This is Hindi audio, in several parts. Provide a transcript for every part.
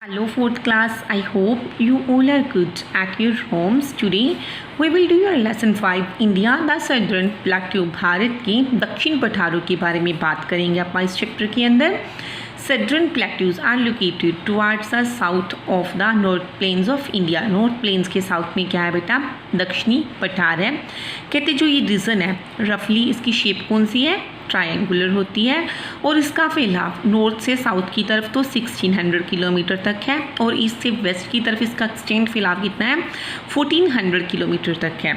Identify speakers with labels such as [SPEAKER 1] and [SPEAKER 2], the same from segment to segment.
[SPEAKER 1] Hello, fourth class. I hope you all are good at your homes. Today we will do your lesson 5 India the Southern Plateau Bharat के दक्षिण पठारों के बारे में बात करेंगे आप इस चैप्टर के अंदर. Southern plateaus are located towards the south of the North Plains of India. North Plains के साउथ में क्या है बेटा? दक्षिणी पठार है. कहते जो ये रीजन है रफली इसकी शेप कौन सी है? ट्रायंगुलर होती है और इसका फैलाव नॉर्थ से साउथ की तरफ तो 1600 किलोमीटर तक है और ईस्ट से वेस्ट की तरफ इसका एक्सटेंड फैलाव कितना है? 1400 किलोमीटर तक है.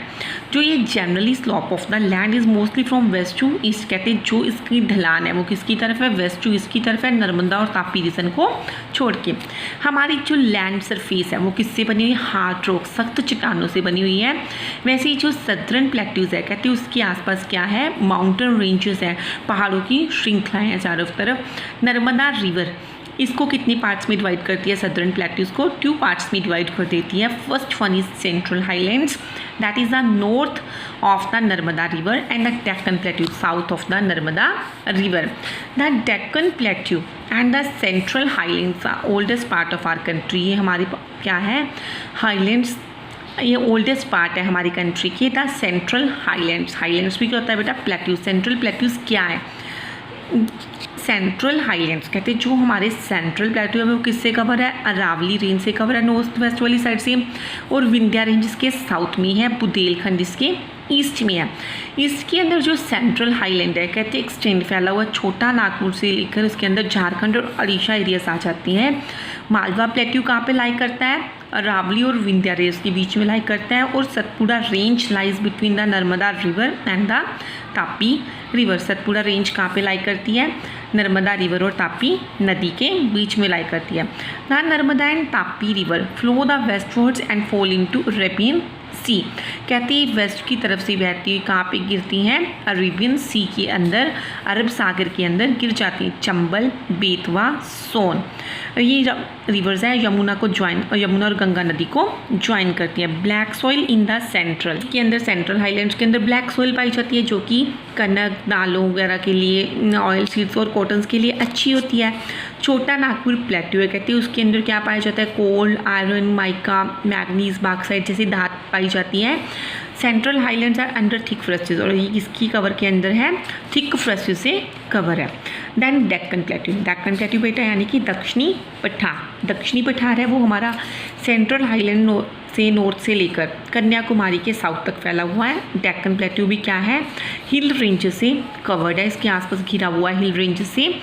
[SPEAKER 1] जो ये generally slope of the land is mostly from west to east. कहते हैं जो इसकी ढलान है वो किसकी तरफ है? वेस्ट टू ईस्ट की तरफ है, नर्मदा और तापी रीजन को छोड़ के. हमारी जो लैंड सरफेस है वो किससे बनी हुई है? हार्ड रॉक, सख्त चट्टानों से बनी हुई है. वैसे ही जो सदर्न प्लेट्यूज है कहते हैं उसके आसपास क्या है? माउंटेन रेंजेस है, पहाड़ों की श्रृंखलाएं हैं चारों तरफ. नर्मदा रिवर इसको कितनी पार्ट्स में डिवाइड करती है? सदर्न प्लेट्यूज को 2 पार्ट्स में डिवाइड कर देती है. First one is central highlands, that is the north of the Narmada river, and the Deccan plateau south of the Narmada river. The Deccan plateau and the central highlands are oldest part of our country. ये हमारी क्या है? हाईलैंड्स ये ओल्डेस्ट पार्ट है हमारी कंट्री की. द सेंट्रल हाईलैंड्स, हाईलैंड्स भी क्या होता है बेटा? प्लेट्यूज. सेंट्रल प्लेट्यूज क्या है? सेंट्रल हाईलैंड्स कहते हैं जो हमारे सेंट्रल प्लेट्यू है वो किससे कवर है? अरावली रेंज से कवर है नॉर्थ वेस्ट वाली साइड से, और विंध्या रेंज इसके साउथ में है, बुंदेलखंड इसके ईस्ट में है. इसके अंदर जो सेंट्रल हाईलैंड है कहते हैं एक्सटेंड फैला हुआ छोटा नागपुर से लेकर उसके अंदर झारखंड और उड़ीसा एरियाज आ जाती हैं. मालवा प्लेट्यू कहाँ पे लाई करता है? अरावली और विंध्या रेंज के बीच में लाई करता है. और Satpura range lies between the Narmada river and the Tapi river. Satpura range कहाँ पे लाई करती है? नर्मदा रिवर और तापी नदी के बीच में लाई करती है. The Narmada and Tapi river flow the westwards and fall into Arabian Sea. कहती है वेस्ट की तरफ से बहती हुई कहाँ पे गिरती हैं? अरेबियन सी के अंदर, अरब सागर के अंदर गिर जाती हैं. चंबल, बेतवा, सोन ये रिवर्स है यमुना को ज्वाइन, और यमुना और गंगा नदी को ज्वाइन करती है. Black soil in the central के अंदर, सेंट्रल हाईलैंड्स के अंदर ब्लैक सॉइल पाई जाती है जो कि कनक, दालों वगैरह के लिए, ऑयल सीड्स और कॉटन्स के लिए अच्छी होती है. छोटा नागपुर प्लेट्यू है कहती है उसके अंदर क्या पाया जाता है? Coal, iron, mica, manganese, bauxite जैसी धात पाई जाती है. Central highlands are under thick forests, और ये किसकी कवर के अंदर है? थिक फ्रेस्टेज से कवर है. Then Deccan plateau, Deccan plateau बेटा यानी कि दक्षिणी पठार. दक्षिणी पठार है वो हमारा सेंट्रल हाईलैंड से नॉर्थ से लेकर कन्याकुमारी के साउथ तक फैला हुआ है. डेक्कन प्लेट्यू भी क्या है? हिल रेंज से कवर्ड है, इसके आसपास घिरा हुआ है हिल रेंज से.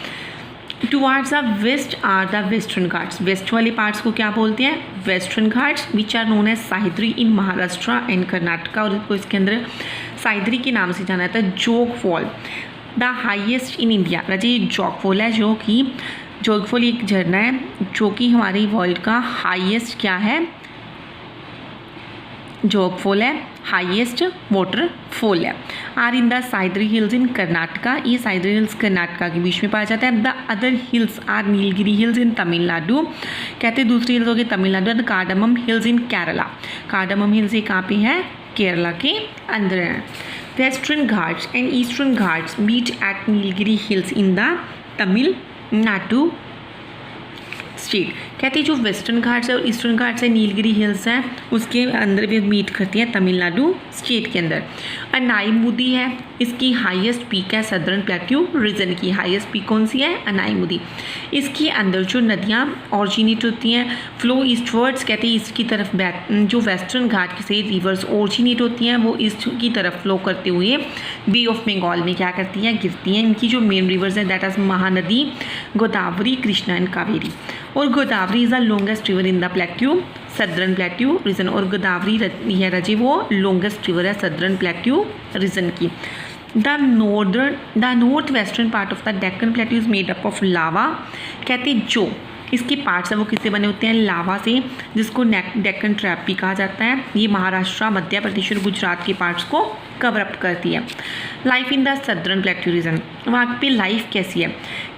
[SPEAKER 1] Towards the west are the Western Ghats. West वाले पार्ट्स को क्या बोलते हैं? Western Ghats, which are known as Sahyadri in Maharashtra and Karnataka, और इसको इसके अंदर साहिद्री के नाम से जाना जाता है. जोग fall the highest in India. राजी जोग फॉल है जो कि जोग फॉल एक झरना है जो कि हमारी वर्ल्ड का हाईएस्ट क्या है? जोग फॉल है, हाईएस्ट वाटरफॉल है. आर इन द साइद्री हिल्स इन कर्नाटका. ये साइद्री हिल्स कर्नाटका के बीच में पाया जाता है. The other hills are Nilgiri Hills in Tamil Nadu. कहते हैं दूसरी हिल्स हो गई Tamil Nadu. The Cardamom Hills in Kerala. Cardamom Hills ये कहाँ पे है? केरला के अंदर है. Western Ghats and Eastern Ghats meet at Nilgiri Hills in the Tamil Nadu state. कहती है जो वेस्टर्न घाट्स है और ईस्टर्न घाट्स है, नीलगिरी हिल्स हैं, उसके अंदर भी मीट करती हैं तमिलनाडु स्टेट के अंदर. अनाईमुदी है, इसकी हाईएस्ट पीक है सदर्न प्लेट्यू रीजन की. हाईएस्ट पीक कौन सी है? अनाईमुदी. इसके अंदर जो नदियाँ ऑरिजिनेट होती हैं फ्लो ईस्टवर्ड्स. कहते हैं ईस्ट की तरफ जो वेस्टर्न घाट से रिवर्स ऑरिजिनेट होती हैं वो ईस्ट की तरफ फ्लो करते हुए बे ऑफ बंगाल में क्या करती हैं? गिरती हैं. इनकी जो मेन रिवर्स हैं that is Mahanadi, Godavari, Krishna and Kaveri. और Godavari is the longest river in the plateau southern plateau region. और गोदावरी है रजी वो लॉन्गेस्ट रिवर है सदर्न प्लेट्यू रीजन की. The north western part of the Deccan plateau is made up of lava. कहते जो इसके पार्ट्स हैं वो किससे बने होते हैं? लावा से, जिसको डेक्कन ट्रैप भी कहा जाता है. ये महाराष्ट्र, मध्य प्रदेश और गुजरात के पार्ट्स को कवर अप करती है. Life in the southern plateau reason, वहाँ पे लाइफ कैसी है?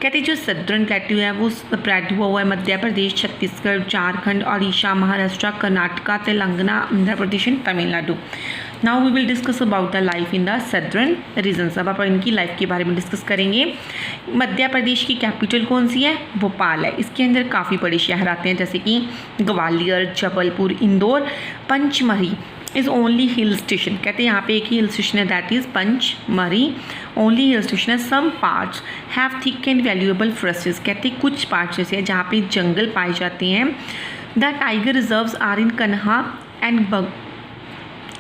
[SPEAKER 1] कहते हैं जो सदर्न प्लेट्यू है वो स्प्रेड हुआ है Madhya Pradesh, Chhattisgarh, Jharkhand, Orissa, Maharashtra, Karnataka, Telangana, Andhra Pradesh and Tamil Nadu. Now we will discuss about the life in the southern regions. अब आप इनकी लाइफ के बारे में डिस्कस करेंगे. मध्य प्रदेश की कैपिटल कौन सी है? भोपाल है। इसके अंदर काफ़ी बड़े शहर आते हैं जैसे कि Gwalior, Jabalpur, Indore. Pachmarhi is only hill station, कहते हैं यहाँ पे एक ही हिल स्टेशन है, that is Pachmarhi, only hill station है। Some parts have thick and valuable forests, कहते हैं कुछ पार्ट्स ऐसे हैं जहाँ पे जंगल पाए जाते हैं। The tiger reserves are in Kanha and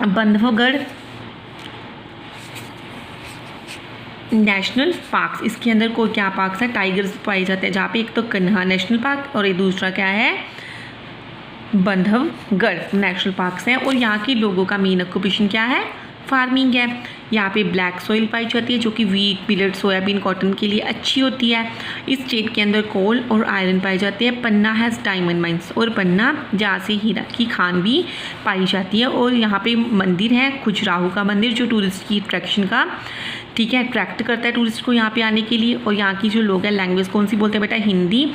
[SPEAKER 1] Bandhavgarh national parks. इसके अंदर कोई क्या पार्क्स है? टाइगर्स पाए जाते हैं, जहाँ पे एक तो कन्हा नेशनल पार्क और एक दूसरा क्या है? बंधवगढ़ नेशनल पार्क्स हैं। और यहाँ के लोगों का मेन ऑक्यूपेशन क्या है? फार्मिंग है। यहाँ पे ब्लैक सॉइल पाई जाती है जो कि वीट, मिलेट, सोयाबीन, कॉटन के लिए अच्छी होती है। इस स्टेट के अंदर कोल और आयरन पाए जाते हैं। पन्ना हैज़ डायमंड माइंस, और पन्ना जहाँ से हीरा की खान भी पाई जाती है। और यहाँ पे मंदिर है खजुराहो का मंदिर जो टूरिस्ट की अट्रैक्शन का, ठीक है, अट्रैक्ट करता है टूरिस्ट को यहाँ पे आने के लिए। और यहाँ की जो लोग हैं लैंग्वेज कौन सी बोलते हैं बेटा? हिंदी।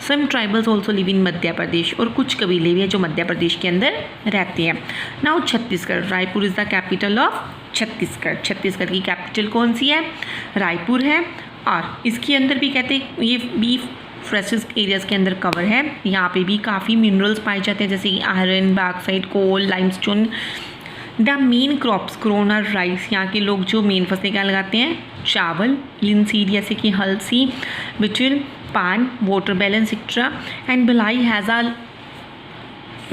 [SPEAKER 1] सम tribals also live in Madhya Pradesh, और कुछ कबीले भी हैं जो मध्य प्रदेश के अंदर रहते हैं। Now Chhattisgarh, Raipur is the capital of Chhattisgarh. Chhattisgarh की कैपिटल कौन सी है? रायपुर है। और इसके अंदर भी कहते हैं ये बीफ फॉरेस्ट एरियाज़ के अंदर कवर है। यहाँ पे भी काफ़ी मिनरल्स पाए जाते हैं जैसे कि iron, bauxite, coal, limestone. The main crops grown are rice, यहाँ के लोग जो मेन फसलें क्या लगाते हैं? चावल, लिनसीड जैसे कि हल्सी, बिटिल, पान, water balance extra. And Bhilai has a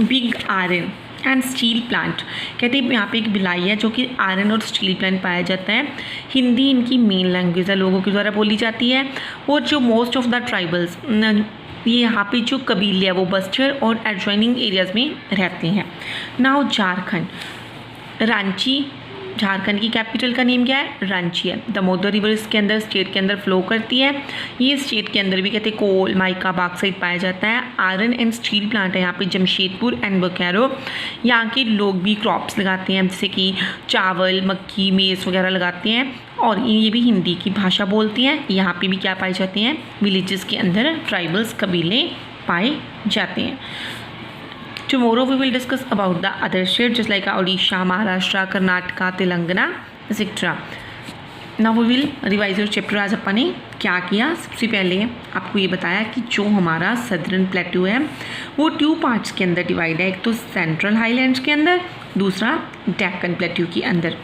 [SPEAKER 1] big iron and steel plant, कहते हैं यहाँ पे एक भिलाई है जो कि आयरन और स्टील प्लांट पाया जाता है। हिंदी इनकी मेन लैंग्वेज है, लोगों के द्वारा बोली जाती है। और जो मोस्ट ऑफ द ट्राइबल्स, ये यहाँ पे जो कबीले हैं वो बस्तर और एडजॉइनिंग एरियाज़ में रहते हैं। नाउ झारखंड, रांची, झारखंड की कैपिटल का नेम क्या है? रांची है। दामोदर रिवर इसके अंदर स्टेट के अंदर फ्लो करती है। ये स्टेट के अंदर भी कहते हैं कोल, माइका, बॉक्साइट पाया जाता है। आयरन एंड स्टील प्लांट है यहाँ पे जमशेदपुर एंड बोकारो। यहाँ के लोग भी क्रॉप्स लगाते हैं जैसे कि चावल, मक्की, मेज़ वगैरह लगाते हैं। और ये भी हिंदी की भाषा बोलती हैं। यहाँ पे भी क्या पाए जाते हैं? विलेजेस के अंदर ट्राइबल्स कबीले पाए जाते हैं। Tomorrow we will discuss about the other states just like Odisha, Maharashtra, Karnataka, Telangana, etc. Now we will revise your chapter। आज अपन ने क्या किया? सबसे पहले आपको ये बताया कि जो हमारा सदर्न प्लेट्यू है वो 2 पार्ट्स के अंदर डिवाइड है, एक तो सेंट्रल हाईलैंड्स के अंदर, दूसरा डेक्कन प्लेट्यू के अंदर।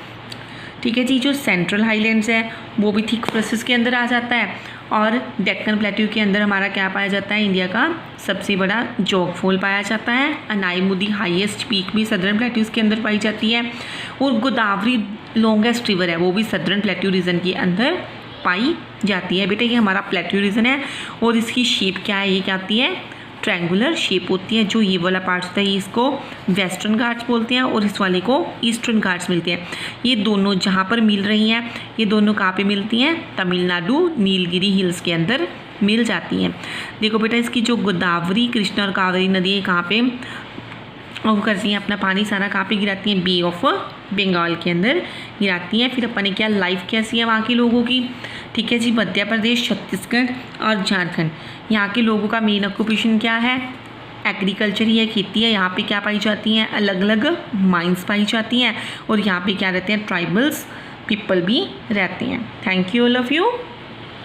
[SPEAKER 1] ठीक है जी, जो सेंट्रल हाईलैंड्स है वो भी थिक फॉरेस्ट के अंदर आ जाता है। और डेक्कन प्लेट्यू के अंदर हमारा क्या पाया जाता है? इंडिया का सबसे बड़ा जोग फॉल पाया जाता है। अनाईमुदी हाईएस्ट पीक भी सदर्न प्लेट्यूज के अंदर पाई जाती है। और गोदावरी लॉन्गेस्ट रिवर है वो भी सदर्न प्लेट्यू रीजन के अंदर पाई जाती है। बेटा ये हमारा प्लेट्यू रीजन है और इसकी शेप क्या है? ये क्या आती है? ट्रायंगुलर शेप होती है। जो ये वाला पार्ट होता है इसको वेस्टर्न घाट्स बोलते हैं और इस वाले को ईस्टर्न घाट्स मिलते हैं। ये दोनों जहाँ पर मिल रही हैं, ये दोनों कहाँ पे मिलती हैं? तमिलनाडु नीलगिरी हिल्स के अंदर मिल जाती हैं। देखो बेटा इसकी जो गोदावरी, कृष्णा और कावेरी नदी है कहाँ पे वो करती हैं अपना पानी सारा कहाँ पे गिराती हैं? बे ऑफ बंगाल के अंदर गिराती हैं। फिर अपन ने क्या लाइफ कैसी है वहाँ के लोगों की? ठीक है जी, मध्य प्रदेश, छत्तीसगढ़ और झारखंड, यहाँ के लोगों का मेन ऑक्यूपेशन क्या है? एग्रीकल्चर ही है, खेती है। यहाँ पे क्या पाई जाती हैं? अलग अलग माइंस पाई जाती हैं। और यहाँ पे क्या रहते हैं? ट्राइबल्स पीपल भी रहते हैं। Thank you all of you.